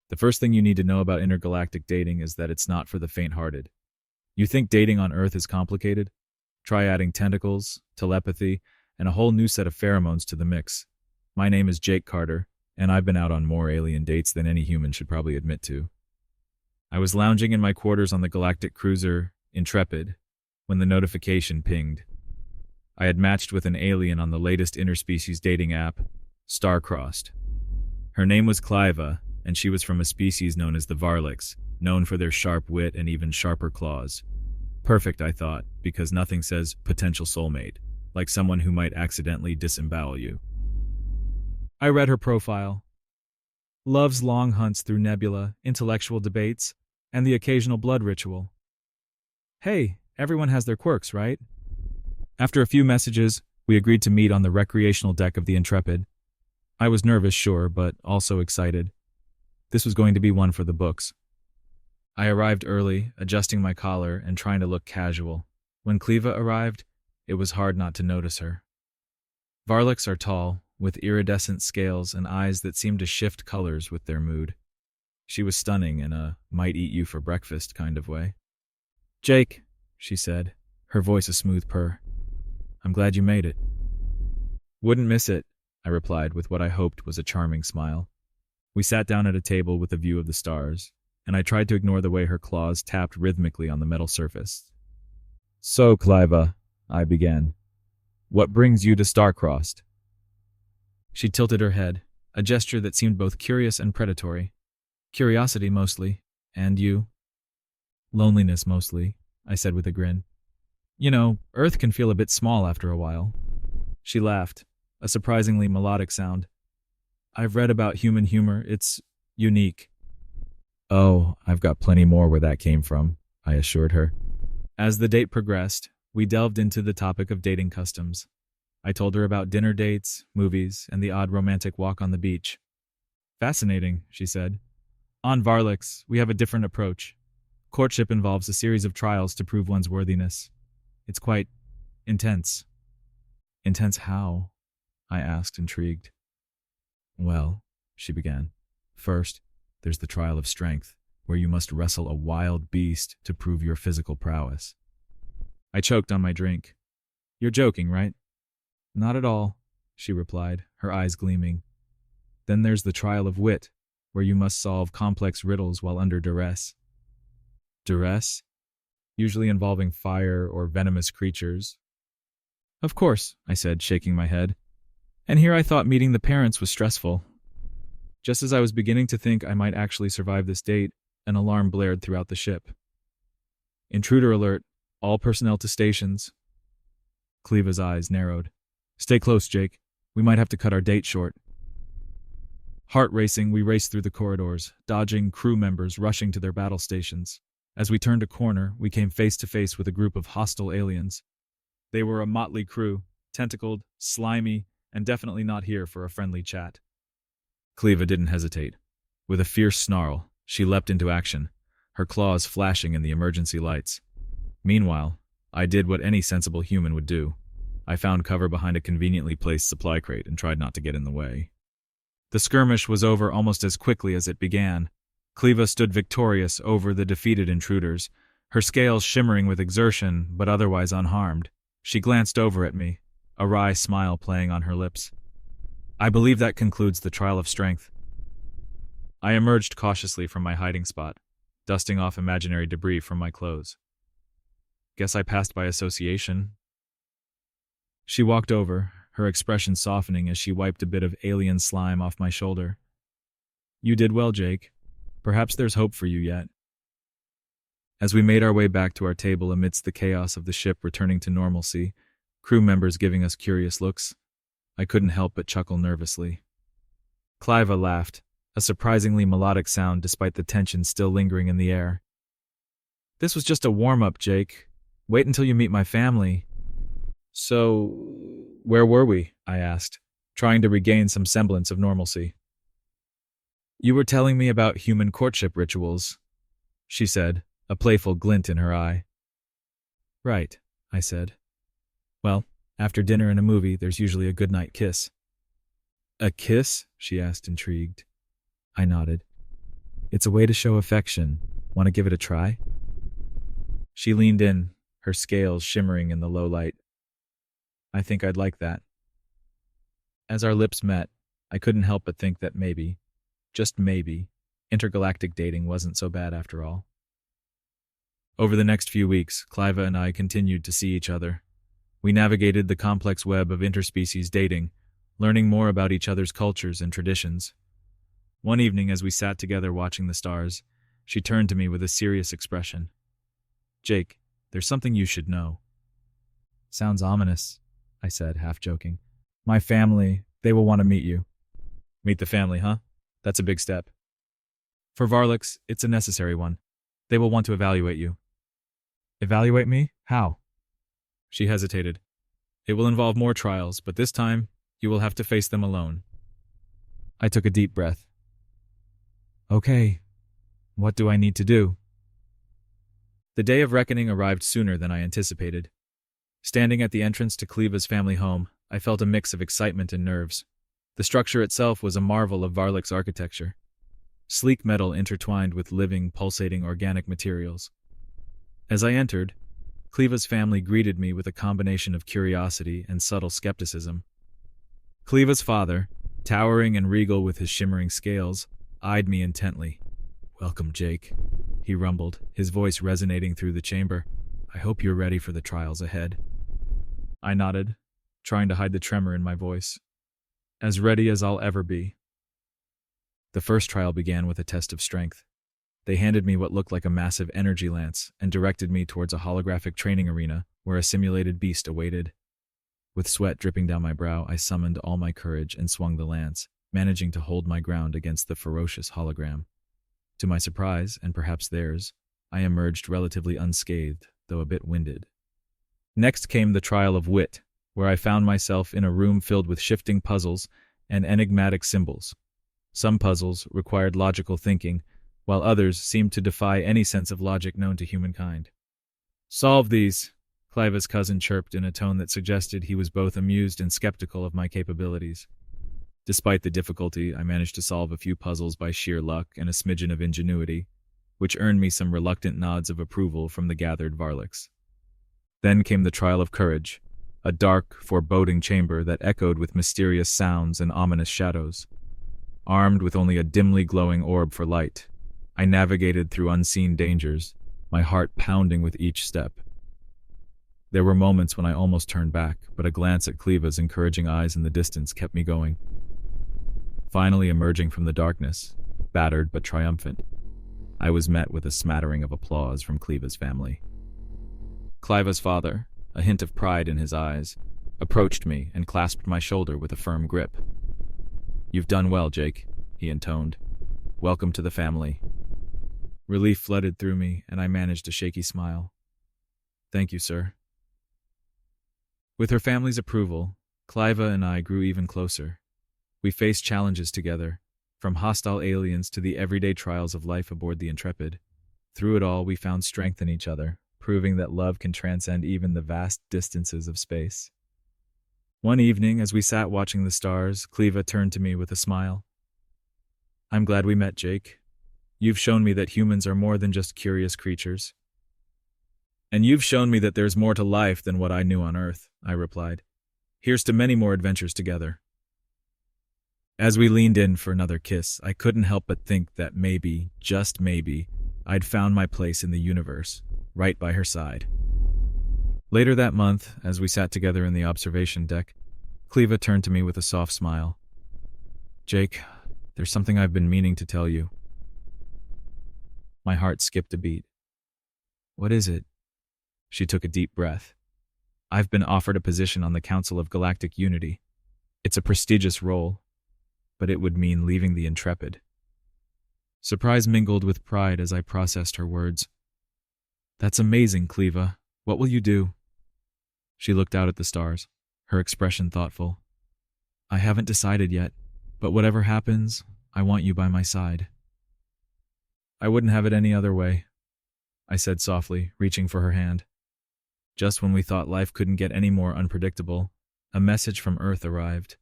The first thing you need to know about intergalactic dating is that it's not for the faint-hearted. You think dating on Earth is complicated? Try adding tentacles, telepathy, and a whole new set of pheromones to the mix. My name is Jake Carter, and I've been out on more alien dates than any human should probably admit to. I was lounging in my quarters on the Galactic Cruiser, Intrepid, when the notification pinged. I had matched with an alien on the latest interspecies dating app, StarCrossed. Her name was Kly'va, and she was from a species known as the Varlix, known for their sharp wit and even sharper claws. Perfect, I thought, because nothing says potential soulmate, like someone who might accidentally disembowel you. I read her profile. Loves long hunts through nebula, intellectual debates, and the occasional blood ritual. Hey, everyone has their quirks, right? After a few messages, we agreed to meet on the recreational deck of the Intrepid. I was nervous, sure, but also excited. This was going to be one for the books. I arrived early, adjusting my collar and trying to look casual. When Kly'va arrived, it was hard not to notice her. Varlix are tall, with iridescent scales and eyes that seemed to shift colors with their mood. She was stunning in a might-eat-you-for-breakfast kind of way. "Jake," she said, her voice a smooth purr. "I'm glad you made it." "Wouldn't miss it," I replied with what I hoped was a charming smile. We sat down at a table with a view of the stars, and I tried to ignore the way her claws tapped rhythmically on the metal surface. "So, Kly'va," I began, "what brings you to StarCrossed?" She tilted her head, a gesture that seemed both curious and predatory. "Curiosity, mostly. And you?" "Loneliness, mostly," I said with a grin. "You know, Earth can feel a bit small after a while." She laughed, a surprisingly melodic sound. "I've read about human humor. It's unique." "Oh, I've got plenty more where that came from," I assured her. As the date progressed, we delved into the topic of dating customs. I told her about dinner dates, movies, and the odd romantic walk on the beach. "Fascinating," she said. "On Varlix, we have a different approach. Courtship involves a series of trials to prove one's worthiness. It's quite intense." "Intense how?" I asked, intrigued. "Well," she began, "first, there's the trial of strength, where you must wrestle a wild beast to prove your physical prowess." I choked on my drink. "You're joking, right?" "Not at all," she replied, her eyes gleaming. "Then there's the trial of wit, where you must solve complex riddles while under duress." "Duress?" "Usually involving fire or venomous creatures." "Of course," I said, shaking my head. And here I thought meeting the parents was stressful. Just as I was beginning to think I might actually survive this date, an alarm blared throughout the ship. "Intruder alert. All personnel to stations." Kly'va's eyes narrowed. "Stay close, Jake. We might have to cut our date short." Heart racing, we raced through the corridors, dodging crew members rushing to their battle stations. As we turned a corner, we came face to face with a group of hostile aliens. They were a motley crew, tentacled, slimy, and definitely not here for a friendly chat. Kly'va didn't hesitate. With a fierce snarl, she leapt into action, her claws flashing in the emergency lights. Meanwhile, I did what any sensible human would do. I found cover behind a conveniently placed supply crate and tried not to get in the way. The skirmish was over almost as quickly as it began. Kly'va stood victorious over the defeated intruders, her scales shimmering with exertion but otherwise unharmed. She glanced over at me, a wry smile playing on her lips. "I believe that concludes the trial of strength." I emerged cautiously from my hiding spot, dusting off imaginary debris from my clothes. "Guess I passed by association." She walked over, her expression softening as she wiped a bit of alien slime off my shoulder. "You did well, Jake. Perhaps there's hope for you yet." As we made our way back to our table amidst the chaos of the ship returning to normalcy, crew members giving us curious looks, I couldn't help but chuckle nervously. Kly'va laughed, a surprisingly melodic sound despite the tension still lingering in the air. "This was just a warm-up, Jake. Wait until you meet my family." "So, where were we?" I asked, trying to regain some semblance of normalcy. "You were telling me about human courtship rituals," she said, a playful glint in her eye. "Right," I said. "Well, after dinner and a movie, there's usually a goodnight kiss." "A kiss?" she asked, intrigued. I nodded. It's a way to show affection. Want to give it a try? She leaned in, her scales shimmering in the low light. I think I'd like that. As our lips met, I couldn't help but think that maybe, just maybe, intergalactic dating wasn't so bad after all. Over the next few weeks, Kly'va and I continued to see each other. We navigated the complex web of interspecies dating, learning more about each other's cultures and traditions. One evening, as we sat together watching the stars, she turned to me with a serious expression. Jake, there's something you should know. Sounds ominous, I said, half joking. My family, they will want to meet you. Meet the family, huh? That's a big step. For Varlix, it's a necessary one. They will want to evaluate you. Evaluate me? How? She hesitated. It will involve more trials, but this time, you will have to face them alone. I took a deep breath. Okay, what do I need to do? The day of reckoning arrived sooner than I anticipated. Standing at the entrance to Kly'va's family home, I felt a mix of excitement and nerves. The structure itself was a marvel of Varlix architecture. Sleek metal intertwined with living, pulsating organic materials. As I entered, Kly'va's family greeted me with a combination of curiosity and subtle skepticism. Kly'va's father, towering and regal with his shimmering scales, eyed me intently. Welcome, Jake, he rumbled, his voice resonating through the chamber. I hope you're ready for the trials ahead. I nodded, trying to hide the tremor in my voice. As ready as I'll ever be. The first trial began with a test of strength. They handed me what looked like a massive energy lance and directed me towards a holographic training arena where a simulated beast awaited. With sweat dripping down my brow, I summoned all my courage and swung the lance, managing to hold my ground against the ferocious hologram. To my surprise, and perhaps theirs, I emerged relatively unscathed, though a bit winded. Next came the trial of wit, where I found myself in a room filled with shifting puzzles and enigmatic symbols. Some puzzles required logical thinking, while others seemed to defy any sense of logic known to humankind. Solve these, Kly'va's cousin chirped in a tone that suggested he was both amused and skeptical of my capabilities. Despite the difficulty, I managed to solve a few puzzles by sheer luck and a smidgen of ingenuity, which earned me some reluctant nods of approval from the gathered Varlix. Then came the trial of courage, a dark, foreboding chamber that echoed with mysterious sounds and ominous shadows. Armed with only a dimly glowing orb for light, I navigated through unseen dangers, my heart pounding with each step. There were moments when I almost turned back, but a glance at Kly'va's encouraging eyes in the distance kept me going. Finally emerging from the darkness, battered but triumphant, I was met with a smattering of applause from Kly'va's family. Kly'va's father, a hint of pride in his eyes, approached me and clasped my shoulder with a firm grip. You've done well, Jake, he intoned. Welcome to the family. Relief flooded through me, and I managed a shaky smile. Thank you, sir. With her family's approval, Kly'va and I grew even closer. We faced challenges together, from hostile aliens to the everyday trials of life aboard the Intrepid. Through it all, we found strength in each other, proving that love can transcend even the vast distances of space. One evening, as we sat watching the stars, Kly'va turned to me with a smile. I'm glad we met, Jake. You've shown me that humans are more than just curious creatures. And you've shown me that there's more to life than what I knew on Earth, I replied. Here's to many more adventures together. As we leaned in for another kiss, I couldn't help but think that maybe, just maybe, I'd found my place in the universe, right by her side. Later that month, as we sat together in the observation deck, Kly'va turned to me with a soft smile. Jake, there's something I've been meaning to tell you. My heart skipped a beat. What is it? She took a deep breath. I've been offered a position on the Council of Galactic Unity. It's a prestigious role, but it would mean leaving the Intrepid. Surprise mingled with pride as I processed her words. That's amazing, Kly'va. What will you do? She looked out at the stars, her expression thoughtful. I haven't decided yet, but whatever happens, I want you by my side. I wouldn't have it any other way, I said softly, reaching for her hand. Just when we thought life couldn't get any more unpredictable, a message from Earth arrived.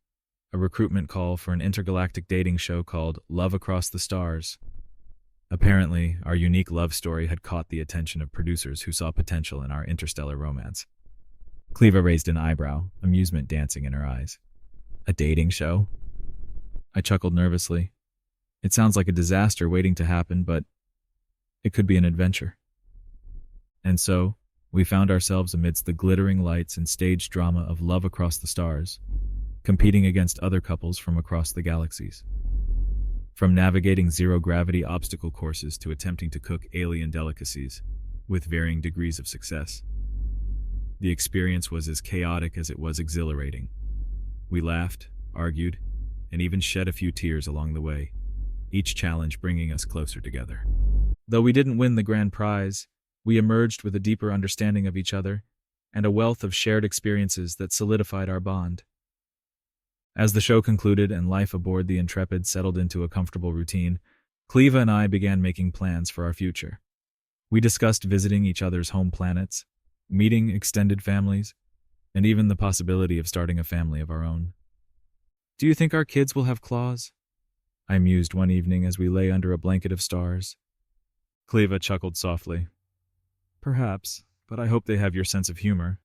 A recruitment call for an intergalactic dating show called Love Across the Stars. Apparently, our unique love story had caught the attention of producers who saw potential in our interstellar romance. Kly'va raised an eyebrow, amusement dancing in her eyes. A dating show? I chuckled nervously. It sounds like a disaster waiting to happen, but it could be an adventure. And so, we found ourselves amidst the glittering lights and staged drama of love across the stars, competing against other couples from across the galaxies. From navigating zero-gravity obstacle courses to attempting to cook alien delicacies, with varying degrees of success. The experience was as chaotic as it was exhilarating. We laughed, argued, and even shed a few tears along the way, each challenge bringing us closer together. Though we didn't win the grand prize, we emerged with a deeper understanding of each other and a wealth of shared experiences that solidified our bond. As the show concluded and life aboard the Intrepid settled into a comfortable routine, Kly'va and I began making plans for our future. We discussed visiting each other's home planets, meeting extended families, and even the possibility of starting a family of our own. "Do you think our kids will have claws?" I mused one evening as we lay under a blanket of stars. Kly'va chuckled softly. "Perhaps, but I hope they have your sense of humor."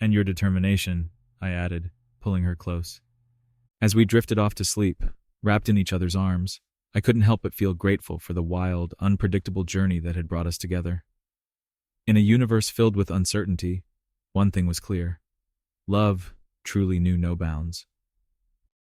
"And your determination," I added, pulling her close. As we drifted off to sleep, wrapped in each other's arms, I couldn't help but feel grateful for the wild, unpredictable journey that had brought us together. In a universe filled with uncertainty, one thing was clear. Love truly knew no bounds.